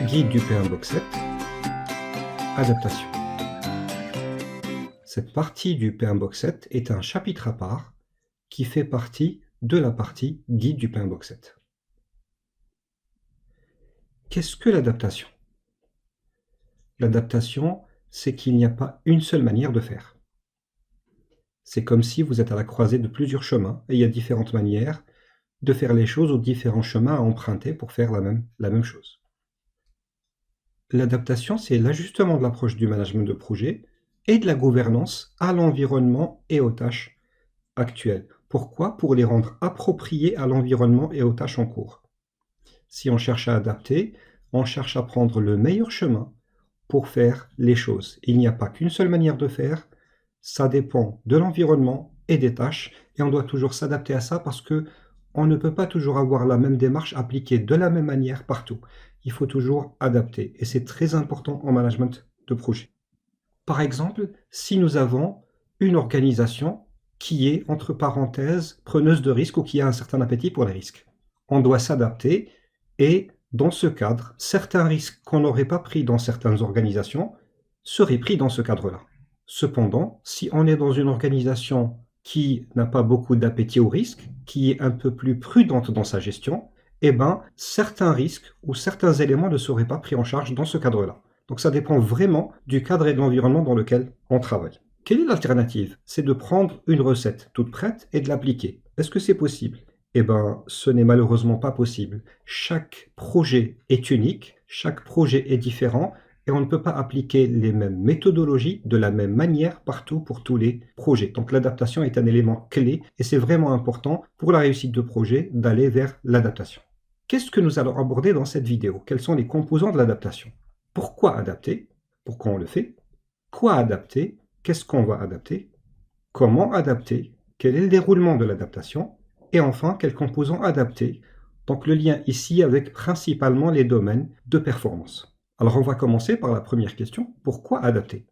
Guide du P1 Box 7. Adaptation. Cette partie du P1 Box 7 est un chapitre à part qui fait partie de la partie Guide du P1 Box 7. Qu'est-ce que l'adaptation? L'adaptation, c'est qu'il n'y a pas une seule manière de faire. C'est comme si vous êtes à la croisée de plusieurs chemins et il y a différentes manières de faire les choses ou différents chemins à emprunter pour faire la même chose. L'adaptation, c'est l'ajustement de l'approche du management de projet et de la gouvernance à l'environnement et aux tâches actuelles. Pourquoi? Pour les rendre appropriés à l'environnement et aux tâches en cours. Si on cherche à adapter, on cherche à prendre le meilleur chemin pour faire les choses. Il n'y a pas qu'une seule manière de faire, ça dépend de l'environnement et des tâches, et on doit toujours s'adapter à ça parce que on ne peut pas toujours avoir la même démarche appliquée de la même manière partout. Il faut toujours adapter, et c'est très important en management de projet. Par exemple, si nous avons une organisation qui est, entre parenthèses, preneuse de risques ou qui a un certain appétit pour les risques, on doit s'adapter, et dans ce cadre, certains risques qu'on n'aurait pas pris dans certaines organisations seraient pris dans ce cadre-là. Cependant, si on est dans une organisation qui n'a pas beaucoup d'appétit au risque, qui est un peu plus prudente dans sa gestion, eh bien, certains risques ou certains éléments ne seraient pas pris en charge dans ce cadre-là. Donc ça dépend vraiment du cadre et de l'environnement dans lequel on travaille. Quelle est l'alternative? C'est de prendre une recette toute prête et de l'appliquer. Est-ce que c'est possible? Eh bien, ce n'est malheureusement pas possible. Chaque projet est unique, chaque projet est différent, et on ne peut pas appliquer les mêmes méthodologies de la même manière partout pour tous les projets. Donc l'adaptation est un élément clé et c'est vraiment important pour la réussite de projet d'aller vers l'adaptation. Qu'est-ce que nous allons aborder dans cette vidéo? Quels sont les composants de l'adaptation? Pourquoi adapter? Pourquoi on le fait? Quoi adapter? Qu'est-ce qu'on va adapter? Comment adapter? Quel est le déroulement de l'adaptation? Et enfin, quels composants adapter? Donc le lien ici avec principalement les domaines de performance. Alors on va commencer par la première question, pourquoi adapter?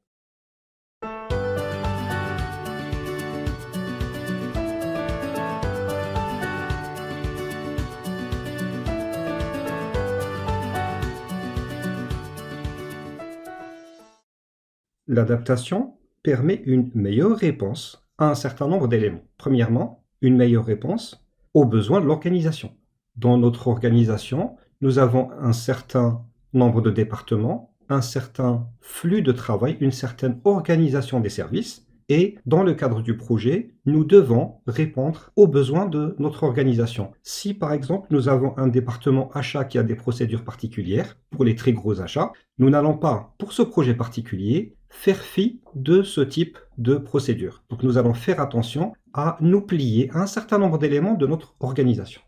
L'adaptation permet une meilleure réponse à un certain nombre d'éléments. Premièrement, une meilleure réponse aux besoins de l'organisation. Dans notre organisation, nous avons un certain nombre de départements, un certain flux de travail, une certaine organisation des services, et dans le cadre du projet, nous devons répondre aux besoins de notre organisation. Si par exemple nous avons un département achat qui a des procédures particulières pour les très gros achats, nous n'allons pas, pour ce projet particulier, faire fi de ce type de procédure. Donc nous allons faire attention à nous plier à un certain nombre d'éléments de notre organisation.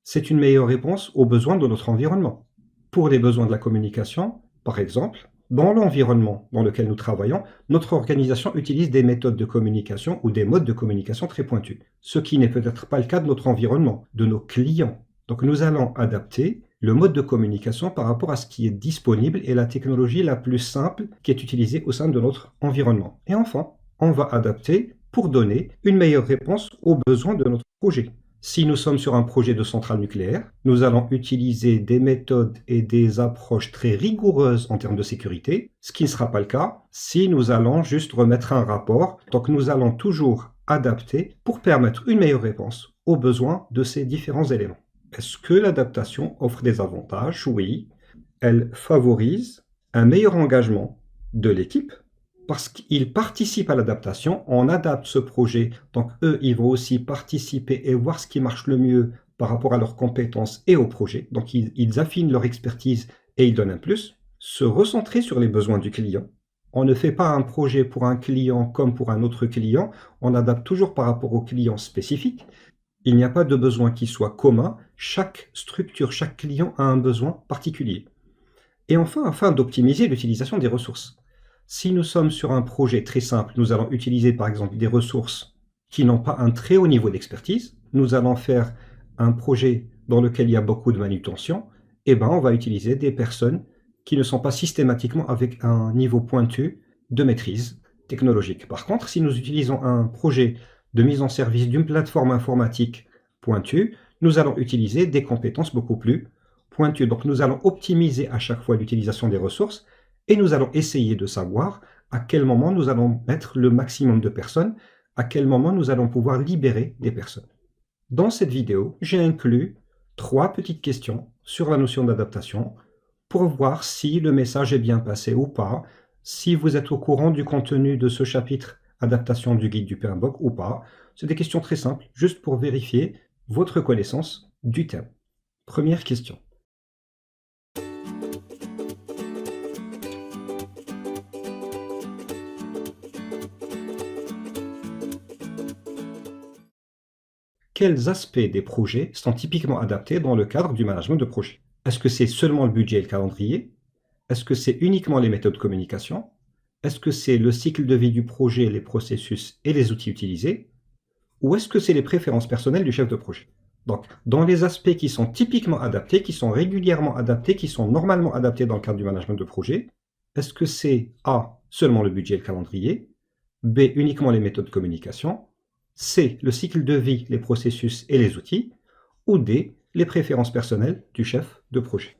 C'est une meilleure réponse aux besoins de notre environnement. Pour les besoins de la communication, par exemple, dans l'environnement dans lequel nous travaillons, notre organisation utilise des méthodes de communication ou des modes de communication très pointus, ce qui n'est peut-être pas le cas de notre environnement, de nos clients. Donc nous allons adapter le mode de communication par rapport à ce qui est disponible et la technologie la plus simple qui est utilisée au sein de notre environnement. Et enfin, on va adapter pour donner une meilleure réponse aux besoins de notre projet. Si nous sommes sur un projet de centrale nucléaire, nous allons utiliser des méthodes et des approches très rigoureuses en termes de sécurité, ce qui ne sera pas le cas si nous allons juste remettre un rapport. Donc nous allons toujours adapter pour permettre une meilleure réponse aux besoins de ces différents éléments. Est-ce que l'adaptation offre des avantages? Oui. Elle favorise un meilleur engagement de l'équipe, parce qu'ils participent à l'adaptation, on adapte ce projet, donc eux, ils vont aussi participer et voir ce qui marche le mieux par rapport à leurs compétences et au projet. Donc ils affinent leur expertise et ils donnent un plus. Se recentrer sur les besoins du client. On ne fait pas un projet pour un client comme pour un autre client, on adapte toujours par rapport au client spécifique. Il n'y a pas de besoin qui soit commun, chaque structure, chaque client a un besoin particulier. Et enfin, afin d'optimiser l'utilisation des ressources. Si nous sommes sur un projet très simple, nous allons utiliser par exemple des ressources qui n'ont pas un très haut niveau d'expertise. Nous allons faire un projet dans lequel il y a beaucoup de manutention. Eh bien, on va utiliser des personnes qui ne sont pas systématiquement avec un niveau pointu de maîtrise technologique. Par contre, si nous utilisons un projet de mise en service d'une plateforme informatique pointue, nous allons utiliser des compétences beaucoup plus pointue. Donc nous allons optimiser à chaque fois l'utilisation des ressources et nous allons essayer de savoir à quel moment nous allons mettre le maximum de personnes, à quel moment nous allons pouvoir libérer des personnes. Dans cette vidéo, j'ai inclus 3 petites questions sur la notion d'adaptation pour voir si le message est bien passé ou pas, si vous êtes au courant du contenu de ce chapitre adaptation du guide du PMBOK ou pas. C'est des questions très simples, juste pour vérifier votre connaissance du thème. Première question. Quels aspects des projets sont typiquement adaptés dans le cadre du management de projet? Est-ce que c'est seulement le budget et le calendrier? Est-ce que c'est uniquement les méthodes de communication? Est-ce que c'est le cycle de vie du projet, les processus et les outils utilisés? Ou est-ce que c'est les préférences personnelles du chef de projet? Donc, dans les aspects qui sont typiquement adaptés, qui sont régulièrement adaptés, qui sont normalement adaptés dans le cadre du management de projet, est-ce que c'est A, seulement le budget et le calendrier, B, uniquement les méthodes de communication, C, le cycle de vie, les processus et les outils, ou D, les préférences personnelles du chef de projet?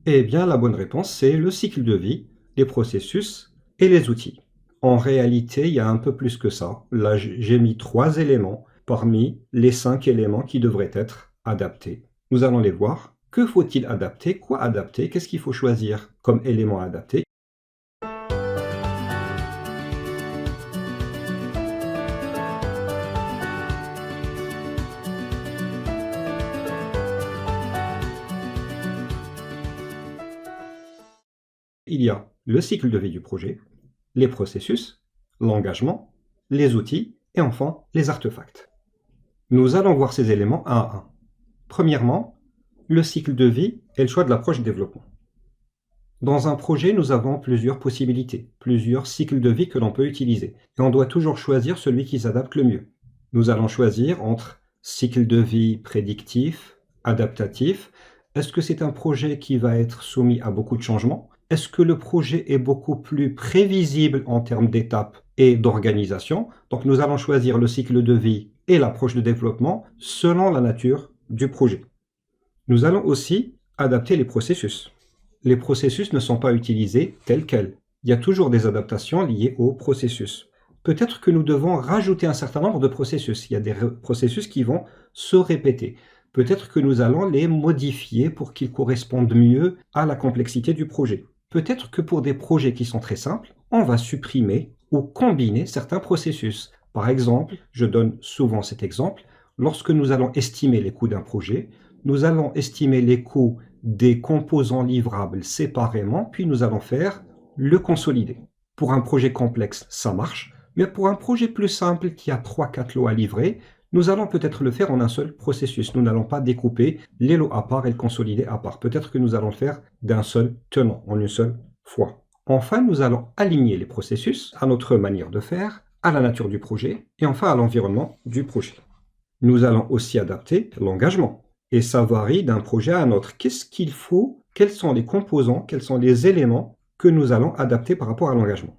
Eh bien, la bonne réponse, c'est le cycle de vie, les processus et les outils. En réalité, il y a un peu plus que ça. Là, j'ai mis 3 éléments parmi les 5 éléments qui devraient être adaptés. Nous allons les voir. Que faut-il adapter? Quoi adapter? Qu'est-ce qu'il faut choisir comme élément à adapter? Il y a le cycle de vie du projet, les processus, l'engagement, les outils et enfin les artefacts. Nous allons voir ces éléments un à un. Premièrement, le cycle de vie et le choix de l'approche de développement. Dans un projet, nous avons plusieurs possibilités, plusieurs cycles de vie que l'on peut utiliser. Et on doit toujours choisir celui qui s'adapte le mieux. Nous allons choisir entre cycle de vie prédictif, adaptatif. Est-ce que c'est un projet qui va être soumis à beaucoup de changements? Est-ce que le projet est beaucoup plus prévisible en termes d'étapes et d'organisation? Donc nous allons choisir le cycle de vie et l'approche de développement selon la nature du projet. Nous allons aussi adapter les processus. Les processus ne sont pas utilisés tels quels. Il y a toujours des adaptations liées au processus. Peut-être que nous devons rajouter un certain nombre de processus. Il y a des processus qui vont se répéter. Peut-être que nous allons les modifier pour qu'ils correspondent mieux à la complexité du projet. Peut-être que pour des projets qui sont très simples, on va supprimer ou combiner certains processus. Par exemple, je donne souvent cet exemple, lorsque nous allons estimer les coûts d'un projet, nous allons estimer les coûts des composants livrables séparément, puis nous allons faire le consolider. Pour un projet complexe, ça marche, mais pour un projet plus simple qui a 3-4 lots à livrer, nous allons peut-être le faire en un seul processus. Nous n'allons pas découper les lots à part et le consolider à part. Peut-être que nous allons le faire d'un seul tenant, en une seule fois. Enfin, nous allons aligner les processus à notre manière de faire, à la nature du projet et enfin à l'environnement du projet. Nous allons aussi adapter l'engagement. Et ça varie d'un projet à un autre. Qu'est-ce qu'il faut? Quels sont les composants? Quels sont les éléments que nous allons adapter par rapport à l'engagement?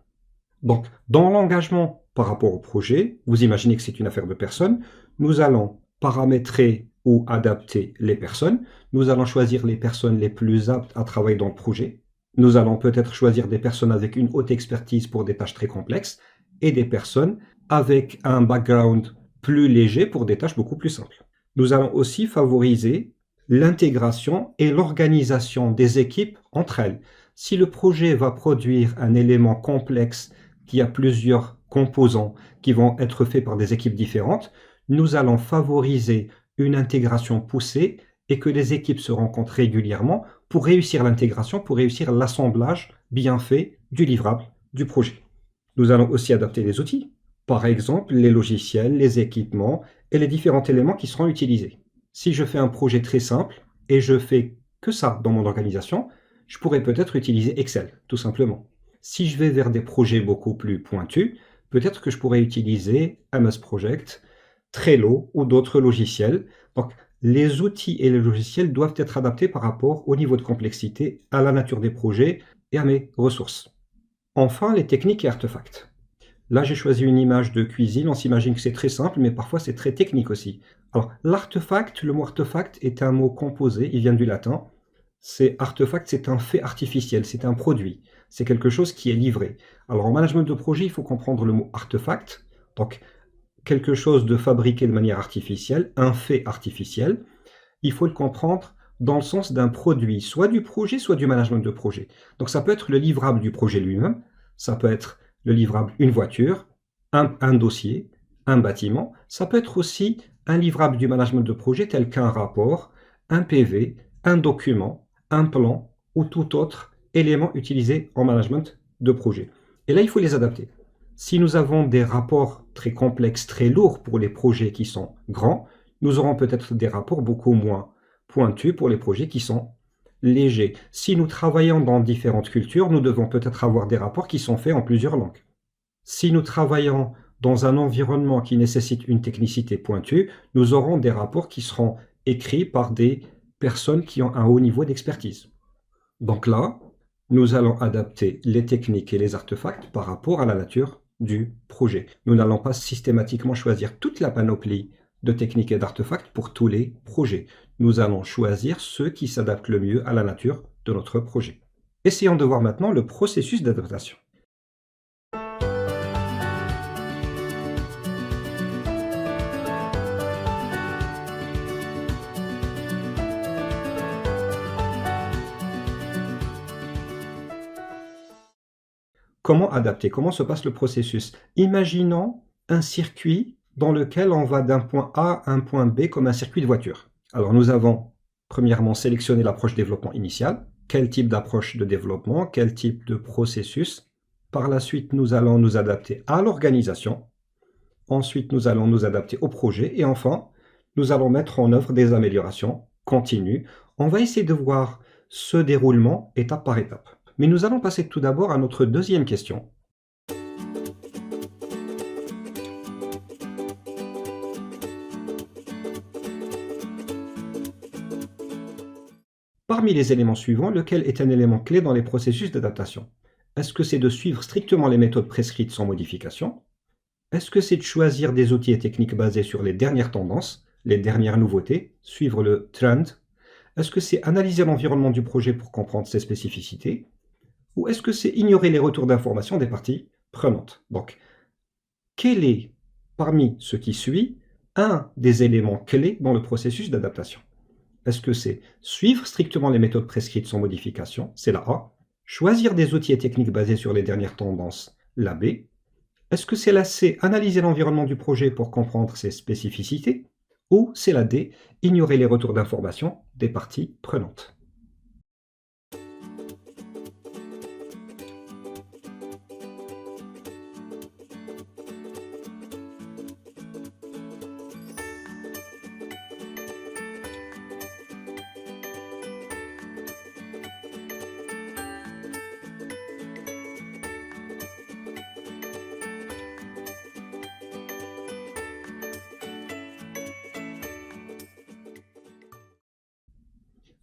Donc, dans l'engagement par rapport au projet, vous imaginez que c'est une affaire de personnes, nous allons paramétrer ou adapter les personnes, nous allons choisir les personnes les plus aptes à travailler dans le projet, nous allons peut-être choisir des personnes avec une haute expertise pour des tâches très complexes et des personnes avec un background plus léger pour des tâches beaucoup plus simples. Nous allons aussi favoriser l'intégration et l'organisation des équipes entre elles. Si le projet va produire un élément complexe qui a plusieurs composants qui vont être faits par des équipes différentes, nous allons favoriser une intégration poussée et que les équipes se rencontrent régulièrement pour réussir l'intégration, pour réussir l'assemblage bien fait du livrable du projet. Nous allons aussi adapter les outils, par exemple les logiciels, les équipements et les différents éléments qui seront utilisés. Si je fais un projet très simple et je fais que ça dans mon organisation, je pourrais peut-être utiliser Excel, tout simplement. Si je vais vers des projets beaucoup plus pointus, peut-être que je pourrais utiliser MS Project, Trello ou d'autres logiciels. Donc, les outils et les logiciels doivent être adaptés par rapport au niveau de complexité, à la nature des projets et à mes ressources. Enfin, les techniques et artefacts. Là, j'ai choisi une image de cuisine. On s'imagine que c'est très simple, mais parfois c'est très technique aussi. Alors, l'artefact, le mot artefact est un mot composé, il vient du latin. Artefact, c'est un fait artificiel, c'est un produit. C'est quelque chose qui est livré. Alors, en management de projet, il faut comprendre le mot artefact. Donc, quelque chose de fabriqué de manière artificielle, un fait artificiel. Il faut le comprendre dans le sens d'un produit, soit du projet, soit du management de projet. Donc, ça peut être le livrable du projet lui-même, ça peut être le livrable une voiture, un dossier, un bâtiment. Ça peut être aussi un livrable du management de projet tel qu'un rapport, un PV, un document, un plan ou tout autre élément utilisé en management de projet. Et là, il faut les adapter. Si nous avons des rapports très complexes, très lourds pour les projets qui sont grands, nous aurons peut-être des rapports beaucoup moins pointus pour les projets qui sont légers. Si nous travaillons dans différentes cultures, nous devons peut-être avoir des rapports qui sont faits en plusieurs langues. Si nous travaillons dans un environnement qui nécessite une technicité pointue, nous aurons des rapports qui seront écrits par des personnes qui ont un haut niveau d'expertise. Donc là, nous allons adapter les techniques et les artefacts par rapport à la nature du projet. Nous n'allons pas systématiquement choisir toute la panoplie de techniques et d'artefacts pour tous les projets. Nous allons choisir ceux qui s'adaptent le mieux à la nature de notre projet. Essayons de voir maintenant le processus d'adaptation. Comment adapter? Comment se passe le processus? Imaginons un circuit dans lequel on va d'un point A à un point B comme un circuit de voiture. Alors nous avons premièrement sélectionné l'approche développement initial. Quel type d'approche de développement? Quel type de processus? Par la suite, nous allons nous adapter à l'organisation. Ensuite, nous allons nous adapter au projet. Et enfin, nous allons mettre en œuvre des améliorations continues. On va essayer de voir ce déroulement étape par étape. Mais nous allons passer tout d'abord à notre deuxième question. Parmi les éléments suivants, lequel est un élément clé dans les processus d'adaptation? Est-ce que c'est de suivre strictement les méthodes prescrites sans modification? Est-ce que c'est de choisir des outils et techniques basés sur les dernières tendances, les dernières nouveautés, suivre le trend? Est-ce que c'est analyser l'environnement du projet pour comprendre ses spécificités? Ou est-ce que c'est ignorer les retours d'information des parties prenantes? Donc, quel est, parmi ce qui suit, un des éléments clés dans le processus d'adaptation? Est-ce que c'est suivre strictement les méthodes prescrites sans modification? C'est la A. Choisir des outils et techniques basés sur les dernières tendances? La B. Est-ce que c'est la C, analyser l'environnement du projet pour comprendre ses spécificités? Ou c'est la D, ignorer les retours d'information des parties prenantes?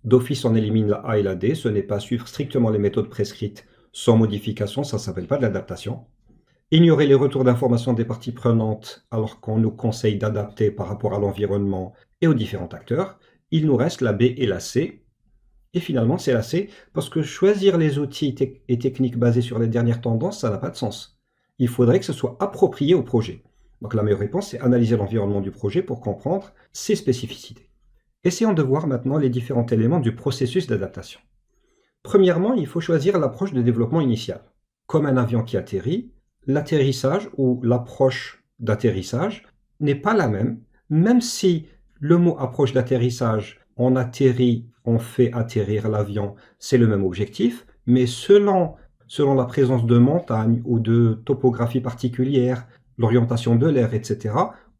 D'office, on élimine la A et la D. Ce n'est pas suivre strictement les méthodes prescrites sans modification, ça ne s'appelle pas de l'adaptation. Ignorer les retours d'information des parties prenantes alors qu'on nous conseille d'adapter par rapport à l'environnement et aux différents acteurs. Il nous reste la B et la C. Et finalement, c'est la C parce que choisir les outils et techniques basés sur les dernières tendances, ça n'a pas de sens. Il faudrait que ce soit approprié au projet. Donc la meilleure réponse, c'est analyser l'environnement du projet pour comprendre ses spécificités. Essayons de voir maintenant les différents éléments du processus d'adaptation. Premièrement, il faut choisir l'approche de développement initial. Comme un avion qui atterrit, l'atterrissage ou l'approche d'atterrissage n'est pas la même si le mot approche d'atterrissage, on atterrit, on fait atterrir l'avion, c'est le même objectif, mais selon la présence de montagnes ou de topographie particulière, l'orientation de l'air, etc.,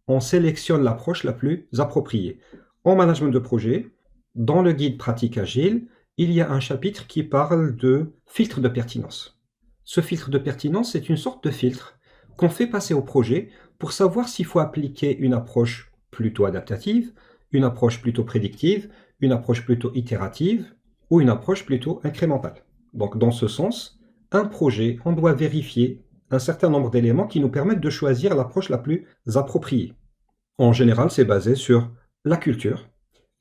on sélectionne l'approche la plus appropriée. En management de projet, dans le guide pratique agile, il y a un chapitre qui parle de filtre de pertinence. Ce filtre de pertinence, c'est une sorte de filtre qu'on fait passer au projet pour savoir s'il faut appliquer une approche plutôt adaptative, une approche plutôt prédictive, une approche plutôt itérative ou une approche plutôt incrémentale. Donc dans ce sens, un projet, on doit vérifier un certain nombre d'éléments qui nous permettent de choisir l'approche la plus appropriée. En général, c'est basé sur la culture,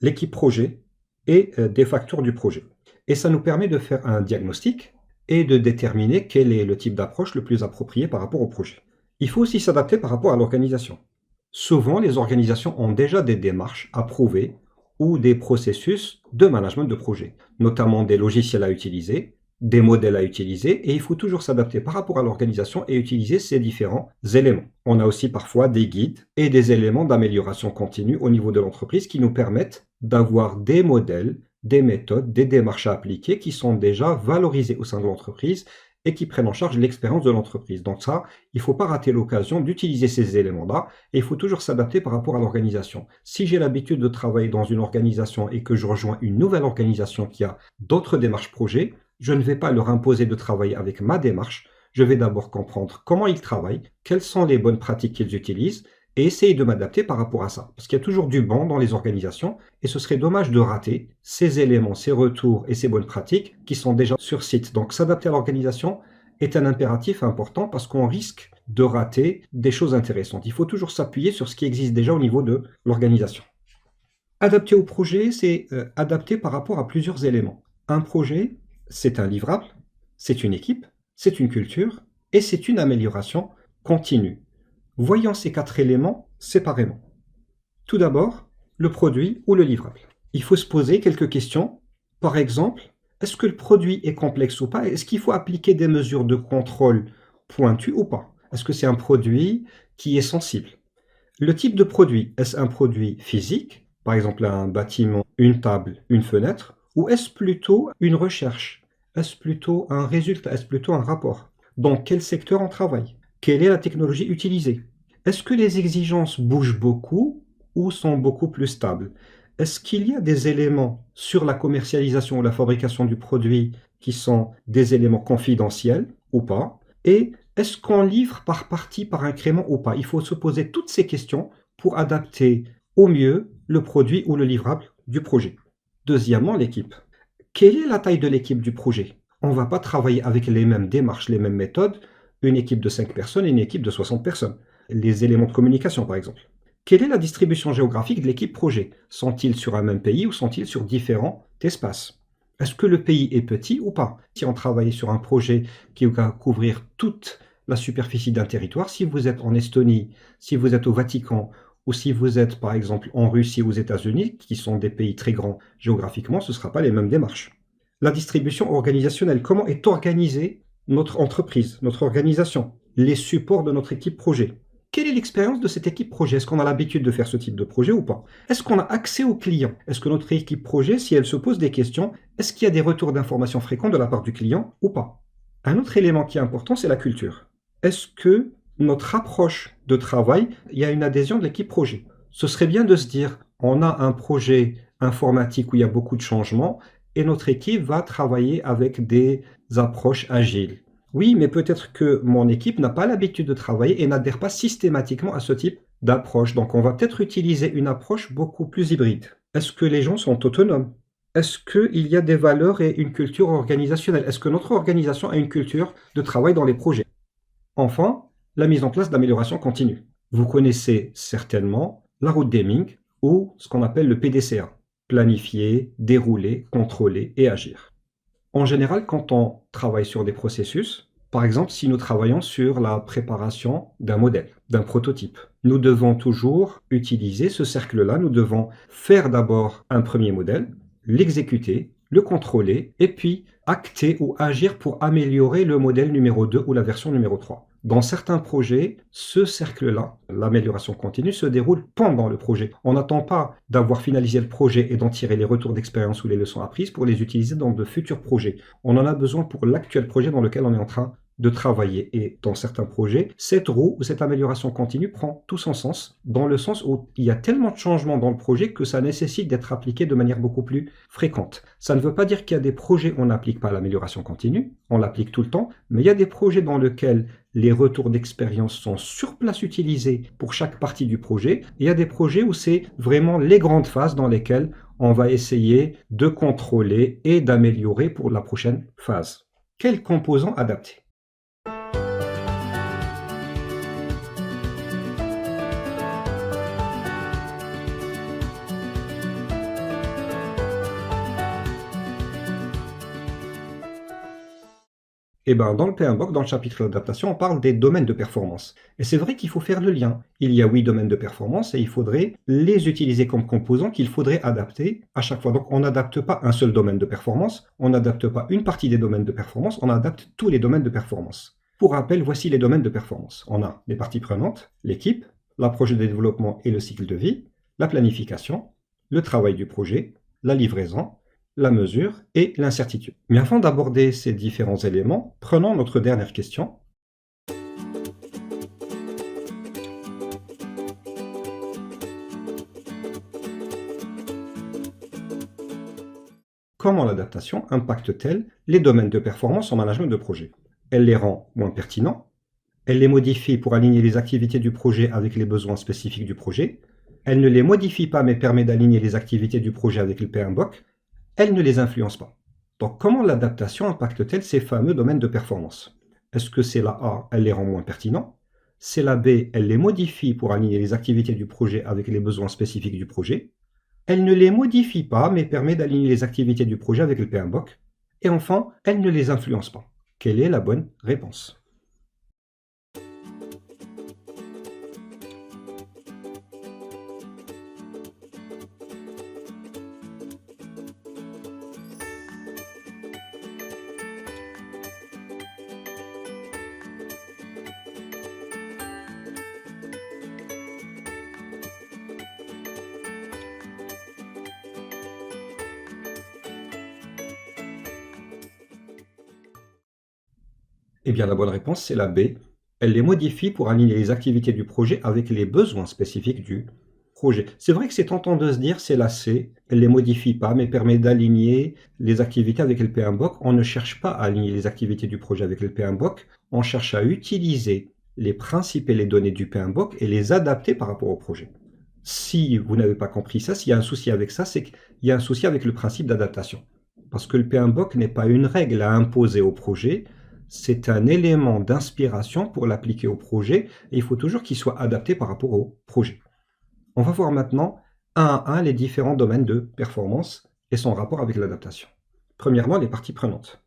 l'équipe projet et des facteurs du projet. Et ça nous permet de faire un diagnostic et de déterminer quel est le type d'approche le plus approprié par rapport au projet. Il faut aussi s'adapter par rapport à l'organisation. Souvent, les organisations ont déjà des démarches approuvées ou des processus de management de projet, notamment des logiciels à utiliser, des modèles à utiliser, et il faut toujours s'adapter par rapport à l'organisation et utiliser ces différents éléments. On a aussi parfois des guides et des éléments d'amélioration continue au niveau de l'entreprise qui nous permettent d'avoir des modèles, des méthodes, des démarches à appliquer qui sont déjà valorisées au sein de l'entreprise et qui prennent en charge l'expérience de l'entreprise. Donc ça, il ne faut pas rater l'occasion d'utiliser ces éléments-là et il faut toujours s'adapter par rapport à l'organisation. Si j'ai l'habitude de travailler dans une organisation et que je rejoins une nouvelle organisation qui a d'autres démarches projets, je ne vais pas leur imposer de travailler avec ma démarche. Je vais d'abord comprendre comment ils travaillent, quelles sont les bonnes pratiques qu'ils utilisent et essayer de m'adapter par rapport à ça. Parce qu'il y a toujours du bon dans les organisations et ce serait dommage de rater ces éléments, ces retours et ces bonnes pratiques qui sont déjà sur site. Donc s'adapter à l'organisation est un impératif important parce qu'on risque de rater des choses intéressantes. Il faut toujours s'appuyer sur ce qui existe déjà au niveau de l'organisation. Adapter au projet, c'est adapter par rapport à plusieurs éléments. Un projet, c'est un livrable, c'est une équipe, c'est une culture et c'est une amélioration continue. Voyons ces 4 éléments séparément. Tout d'abord, le produit ou le livrable. Il faut se poser quelques questions. Par exemple, est-ce que le produit est complexe ou pas? Est-ce qu'il faut appliquer des mesures de contrôle pointues ou pas? Est-ce que c'est un produit qui est sensible? Le type de produit, est-ce un produit physique, par exemple un bâtiment, une table, une fenêtre, ou est-ce plutôt une recherche? Est-ce plutôt un résultat? Est-ce plutôt un rapport? Dans quel secteur on travaille? Quelle est la technologie utilisée? Est-ce que les exigences bougent beaucoup ou sont beaucoup plus stables? Est-ce qu'il y a des éléments sur la commercialisation ou la fabrication du produit qui sont des éléments confidentiels ou pas? Et est-ce qu'on livre par partie, par incrément ou pas? Il faut se poser toutes ces questions pour adapter au mieux le produit ou le livrable du projet. Deuxièmement, l'équipe. Quelle est la taille de l'équipe du projet? On ne va pas travailler avec les mêmes démarches, les mêmes méthodes, une équipe de 5 personnes et une équipe de 60 personnes. Les éléments de communication, par exemple. Quelle est la distribution géographique de l'équipe projet? Sont-ils sur un même pays ou sont-ils sur différents espaces? Est-ce que le pays est petit ou pas? Si on travaille sur un projet qui va couvrir toute la superficie d'un territoire, si vous êtes en Estonie, si vous êtes au Vatican, ou si vous êtes par exemple en Russie ou aux États-Unis, qui sont des pays très grands géographiquement, ce ne sera pas les mêmes démarches. La distribution organisationnelle, comment est organisée notre entreprise, notre organisation, les supports de notre équipe projet. Quelle est l'expérience de cette équipe projet? Est-ce qu'on a l'habitude de faire ce type de projet ou pas? Est-ce qu'on a accès aux clients? Est-ce que notre équipe projet, si elle se pose des questions, est-ce qu'il y a des retours d'informations fréquents de la part du client ou pas? Un autre élément qui est important, c'est la culture. Est-ce que notre approche de travail, il y a une adhésion de l'équipe projet? Ce serait bien de se dire, on a un projet informatique où il y a beaucoup de changements et notre équipe va travailler avec des approches agiles. Oui, mais peut-être que mon équipe n'a pas l'habitude de travailler et n'adhère pas systématiquement à ce type d'approche. Donc on va peut-être utiliser une approche beaucoup plus hybride. Est-ce que les gens sont autonomes? Est-ce qu'il y a des valeurs et une culture organisationnelle? Est-ce que notre organisation a une culture de travail dans les projets? Enfin, la mise en place d'amélioration continue. Vous connaissez certainement la route Deming ou ce qu'on appelle le PDCA. Planifier, dérouler, contrôler et agir. En général, quand on travaille sur des processus, par exemple, si nous travaillons sur la préparation d'un modèle, d'un prototype, nous devons toujours utiliser ce cercle-là. Nous devons faire d'abord un premier modèle, l'exécuter, le contrôler et puis acter ou agir pour améliorer le modèle numéro 2 ou la version numéro 3. Dans certains projets, ce cercle-là, l'amélioration continue, se déroule pendant le projet. On n'attend pas d'avoir finalisé le projet et d'en tirer les retours d'expérience ou les leçons apprises pour les utiliser dans de futurs projets. On en a besoin pour l'actuel projet dans lequel on est en train de travailler. Et dans certains projets, cette roue ou cette amélioration continue prend tout son sens, dans le sens où il y a tellement de changements dans le projet que ça nécessite d'être appliqué de manière beaucoup plus fréquente. Ça ne veut pas dire qu'il y a des projets où on n'applique pas l'amélioration continue, on l'applique tout le temps, mais il y a des projets dans lesquels les retours d'expérience sont sur place utilisés pour chaque partie du projet. Il y a des projets où c'est vraiment les grandes phases dans lesquelles on va essayer de contrôler et d'améliorer pour la prochaine phase. Quels composants adapter? Eh ben, dans le PMBOK, dans le chapitre d'adaptation, on parle des domaines de performance. Et c'est vrai qu'il faut faire le lien. Il y a 8 domaines de performance et il faudrait les utiliser comme composants qu'il faudrait adapter à chaque fois. Donc on n'adapte pas un seul domaine de performance, on n'adapte pas une partie des domaines de performance, on adapte tous les domaines de performance. Pour rappel, voici les domaines de performance. On a les parties prenantes, l'équipe, l'approche de développement et le cycle de vie, la planification, le travail du projet, la livraison, la mesure et l'incertitude. Mais avant d'aborder ces différents éléments, prenons notre dernière question. Comment l'adaptation impacte-t-elle les domaines de performance en management de projet? Elle les rend moins pertinents, elle les modifie pour aligner les activités du projet avec les besoins spécifiques du projet, elle ne les modifie pas mais permet d'aligner les activités du projet avec le PMBOK, elle ne les influence pas. Donc comment l'adaptation impacte-t-elle ces fameux domaines de performance? Est-ce que c'est la A, elle les rend moins pertinents? C'est la B, elle les modifie pour aligner les activités du projet avec les besoins spécifiques du projet? Elle ne les modifie pas mais permet d'aligner les activités du projet avec le PMBOK? Et enfin, elle ne les influence pas. Quelle est la bonne réponse? Eh bien, la bonne réponse, c'est la B. Elle les modifie pour aligner les activités du projet avec les besoins spécifiques du projet. C'est vrai que c'est tentant de se dire c'est la C, elle les modifie pas, mais permet d'aligner les activités avec le PMBOK. On ne cherche pas à aligner les activités du projet avec le PMBOK, on cherche à utiliser les principes et les données du PMBOK et les adapter par rapport au projet. Si vous n'avez pas compris ça, s'il y a un souci avec ça, c'est qu'il y a un souci avec le principe d'adaptation. Parce que le PMBOK n'est pas une règle à imposer au projet, c'est un élément d'inspiration pour l'appliquer au projet et il faut toujours qu'il soit adapté par rapport au projet. On va voir maintenant un à un les différents domaines de performance et son rapport avec l'adaptation. Premièrement, les parties prenantes.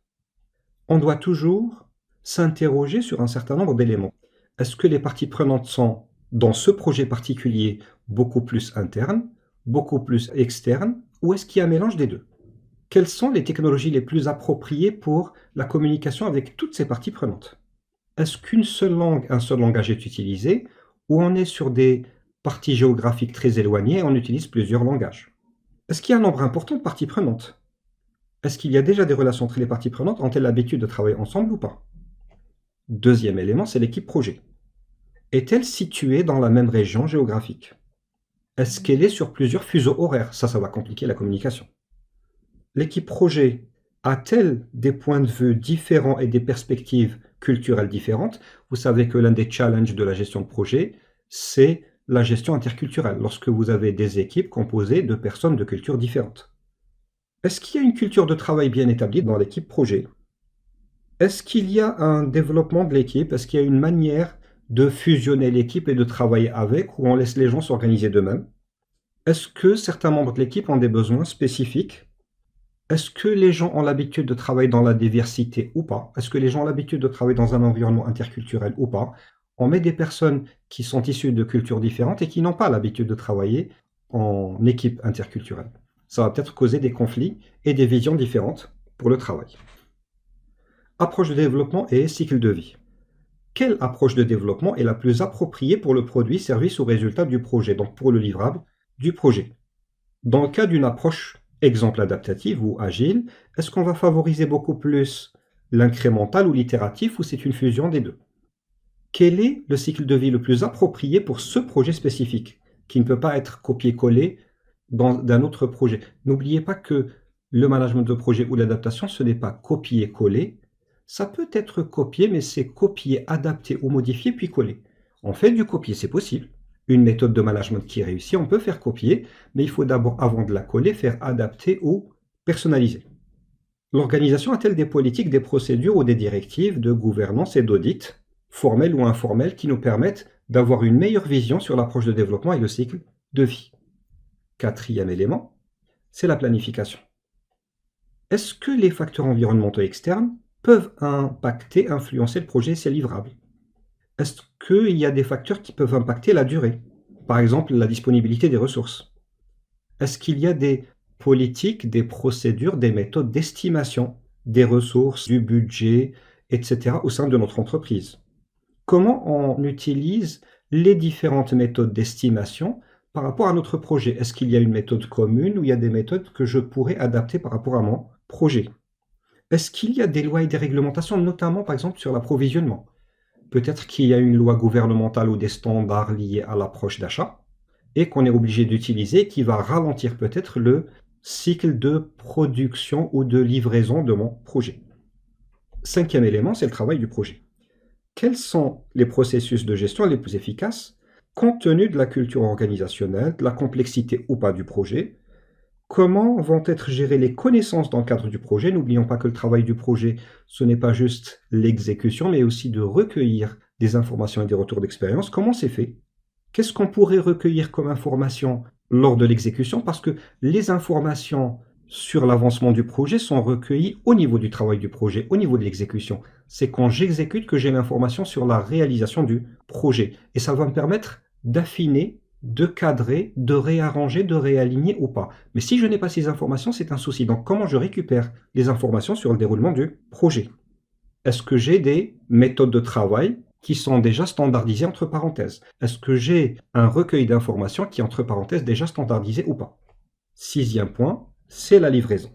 On doit toujours s'interroger sur un certain nombre d'éléments. Est-ce que les parties prenantes sont, dans ce projet particulier, beaucoup plus internes, beaucoup plus externes, ou est-ce qu'il y a un mélange des deux? Quelles sont les technologies les plus appropriées pour la communication avec toutes ces parties prenantes? Est-ce qu'une seule langue, un seul langage est utilisé, ou on est sur des parties géographiques très éloignées et on utilise plusieurs langages? Est-ce qu'il y a un nombre important de parties prenantes? Est-ce qu'il y a déjà des relations entre les parties prenantes? Ont-elles l'habitude de travailler ensemble ou pas? Deuxième élément, c'est l'équipe projet. Est-elle située dans la même région géographique? Est-ce qu'elle est sur plusieurs fuseaux horaires? Ça va compliquer la communication. L'équipe projet a-t-elle des points de vue différents et des perspectives culturelles différentes? Vous savez que l'un des challenges de la gestion de projet, c'est la gestion interculturelle, lorsque vous avez des équipes composées de personnes de cultures différentes. Est-ce qu'il y a une culture de travail bien établie dans l'équipe projet? Est-ce qu'il y a un développement de l'équipe? Est-ce qu'il y a une manière de fusionner l'équipe et de travailler avec, où on laisse les gens s'organiser d'eux-mêmes? Est-ce que certains membres de l'équipe ont des besoins spécifiques? Est-ce que les gens ont l'habitude de travailler dans la diversité ou pas? Est-ce que les gens ont l'habitude de travailler dans un environnement interculturel ou pas? On met des personnes qui sont issues de cultures différentes et qui n'ont pas l'habitude de travailler en équipe interculturelle. Ça va peut-être causer des conflits et des visions différentes pour le travail. Approche de développement et cycle de vie. Quelle approche de développement est la plus appropriée pour le produit, service ou résultat du projet, donc pour le livrable du projet? Dans le cas d'une approche exemple adaptative ou agile, est-ce qu'on va favoriser beaucoup plus l'incrémental ou l'itératif, ou c'est une fusion des deux? Quel est le cycle de vie le plus approprié pour ce projet spécifique, qui ne peut pas être copié-collé d'un autre projet? N'oubliez pas que le management de projet ou l'adaptation, ce n'est pas copier-coller. Ça peut être copié, mais c'est copier, adapter ou modifier, puis coller. On fait du copier, c'est possible. Une méthode de management qui réussit, on peut faire copier, mais il faut d'abord, avant de la coller, faire adapter ou personnaliser. L'organisation a-t-elle des politiques, des procédures ou des directives de gouvernance et d'audit, formelles ou informelles, qui nous permettent d'avoir une meilleure vision sur l'approche de développement et le cycle de vie? Quatrième élément, c'est la planification. Est-ce que les facteurs environnementaux externes peuvent impacter, influencer le projet et ses livrables? Est-ce qu'il y a des facteurs qui peuvent impacter la durée? Par exemple, la disponibilité des ressources. Est-ce qu'il y a des politiques, des procédures, des méthodes d'estimation des ressources, du budget, etc. au sein de notre entreprise? Comment on utilise les différentes méthodes d'estimation par rapport à notre projet? Est-ce qu'il y a une méthode commune ou il y a des méthodes que je pourrais adapter par rapport à mon projet? Est-ce qu'il y a des lois et des réglementations, notamment par exemple sur l'approvisionnement? Peut-être qu'il y a une loi gouvernementale ou des standards liés à l'approche d'achat et qu'on est obligé d'utiliser qui va ralentir peut-être le cycle de production ou de livraison de mon projet. Cinquième élément, c'est le travail du projet. Quels sont les processus de gestion les plus efficaces compte tenu de la culture organisationnelle, de la complexité ou pas du projet? Comment vont être gérées les connaissances dans le cadre du projet? N'oublions pas que le travail du projet, ce n'est pas juste l'exécution, mais aussi de recueillir des informations et des retours d'expérience. Comment c'est fait? Qu'est-ce qu'on pourrait recueillir comme information lors de l'exécution? Parce que les informations sur l'avancement du projet sont recueillies au niveau du travail du projet, au niveau de l'exécution. C'est quand j'exécute que j'ai l'information sur la réalisation du projet. Et ça va me permettre d'affiner, de cadrer, de réarranger, de réaligner ou pas. Mais si je n'ai pas ces informations, c'est un souci. Donc comment je récupère les informations sur le déroulement du projet? Est-ce que j'ai des méthodes de travail qui sont déjà standardisées entre parenthèses? Est-ce que j'ai un recueil d'informations qui est entre parenthèses déjà standardisé ou pas? Sixième point, c'est la livraison.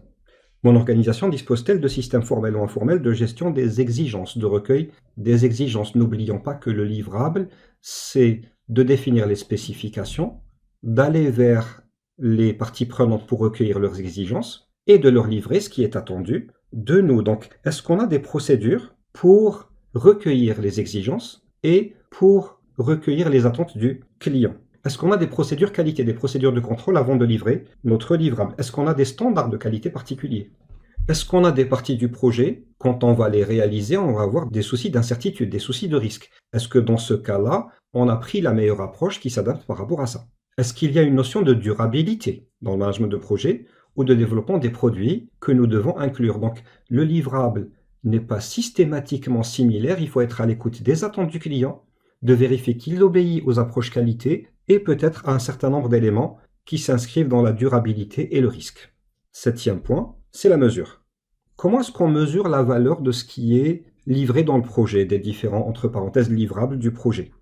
Mon organisation dispose-t-elle de systèmes formels ou informels de gestion des exigences, de recueil des exigences? N'oublions pas que le livrable, c'est de définir les spécifications, d'aller vers les parties prenantes pour recueillir leurs exigences et de leur livrer ce qui est attendu de nous. Donc, est-ce qu'on a des procédures pour recueillir les exigences et pour recueillir les attentes du client? Est-ce qu'on a des procédures qualité, des procédures de contrôle avant de livrer notre livrable? Est-ce qu'on a des standards de qualité particuliers? Est-ce qu'on a des parties du projet, quand on va les réaliser, on va avoir des soucis d'incertitude, des soucis de risque? Est-ce que dans ce cas-là, on a pris la meilleure approche qui s'adapte par rapport à ça? Est-ce qu'il y a une notion de durabilité dans le management de projet ou de développement des produits que nous devons inclure? Donc, le livrable n'est pas systématiquement similaire, il faut être à l'écoute des attentes du client, de vérifier qu'il obéit aux approches qualité et peut-être à un certain nombre d'éléments qui s'inscrivent dans la durabilité et le risque. Septième point, c'est la mesure. Comment est-ce qu'on mesure la valeur de ce qui est livré dans le projet, des différents, entre parenthèses, livrables du projet?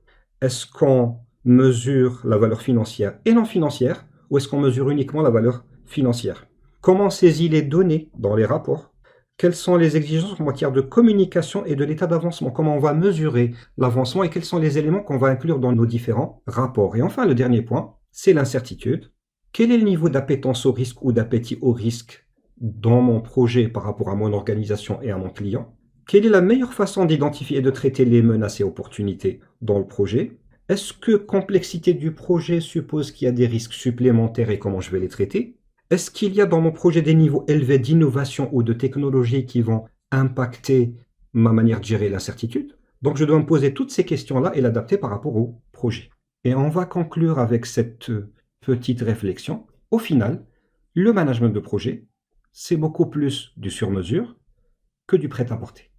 Est-ce qu'on mesure la valeur financière et non financière, ou est-ce qu'on mesure uniquement la valeur financière? Comment on saisit les données dans les rapports? Quelles sont les exigences en matière de communication et de l'état d'avancement? Comment on va mesurer l'avancement et quels sont les éléments qu'on va inclure dans nos différents rapports? Et enfin, le dernier point, c'est l'incertitude. Quel est le niveau d'appétence au risque ou d'appétit au risque dans mon projet par rapport à mon organisation et à mon client? Quelle est la meilleure façon d'identifier et de traiter les menaces et opportunités dans le projet? Est-ce que complexité du projet suppose qu'il y a des risques supplémentaires et comment je vais les traiter? Est-ce qu'il y a dans mon projet des niveaux élevés d'innovation ou de technologie qui vont impacter ma manière de gérer l'incertitude? Donc je dois me poser toutes ces questions-là et l'adapter par rapport au projet. Et on va conclure avec cette petite réflexion. Au final, le management de projet, c'est beaucoup plus du sur-mesure que du prêt-à-porter.